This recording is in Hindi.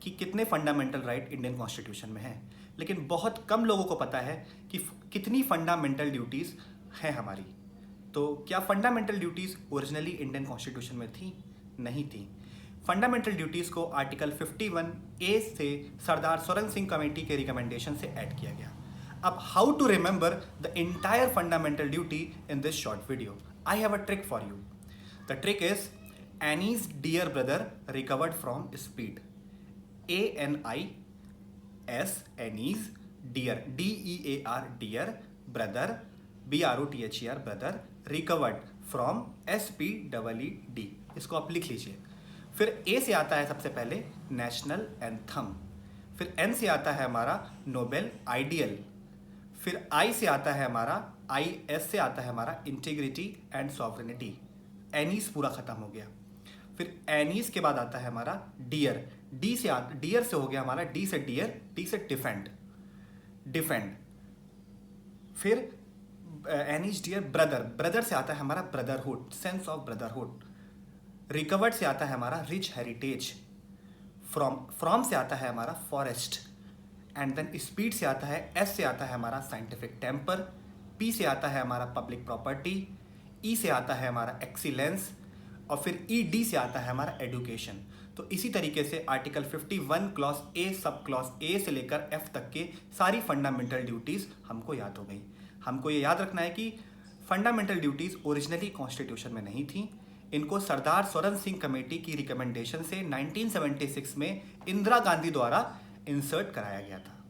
कि कितने फंडामेंटल राइट इंडियन कॉन्स्टिट्यूशन में हैं, लेकिन बहुत कम लोगों को पता है कि कितनी फंडामेंटल ड्यूटीज़ हैं हमारी। तो क्या fundamental duties originally Indian constitution में थी? नहीं थी। फंडामेंटल ड्यूटीज़ को आर्टिकल 51A से सरदार स्वरण सिंह कमेटी के रिकमेंडेशन से ऐड किया गया। अब how to remember the entire fundamental duty in this short video? I have a trick for you. The trick is Annie's dear brother recovered from speed. ANIS, Annie's dear, DEAR, dear brother, BROTHER, brother, recovered from SPEED. इसको आप लिख लीजिए। फिर A से आता है सबसे पहले नेशनल एंथम, फिर N से आता है हमारा नोबेल आइडियल, फिर I से आता है हमारा IS से आता है हमारा इंटीग्रिटी एंड सॉवरेनिटी। एनीस पूरा खत्म हो गया। फिर एनीस के बाद आता है हमारा डियर, डियर से हो गया हमारा डी से डियर, टी से डिफेंड। फिर एनीस डियर ब्रदर, ब्रदर से आता है हमारा brotherhood, sense of brotherhood. Recovered से आता है हमारा रिच हेरिटेज। फ्रॉम से आता है हमारा फॉरेस्ट। एंड देन स्पीड से आता है, एस से आता है हमारा साइंटिफिक टेम्पर, पी से आता है हमारा पब्लिक प्रॉपर्टी, ई से आता है हमारा एक्सीलेंस, और फिर ईडी से आता है हमारा एजुकेशन। तो इसी तरीके से article 51 clause A sub clause A से लेकर एफ तक के सारी फंडामेंटल ड्यूटीज़ हमको याद हो गई। हमको ये याद रखना है कि फंडामेंटल ड्यूटीज़ ओरिजिनली कॉन्स्टिट्यूशन में नहीं थी। इनको सरदार स्वरण सिंह कमेटी की रिकमेंडेशन से 1976 में इंदिरा गांधी द्वारा इंसर्ट कराया गया था।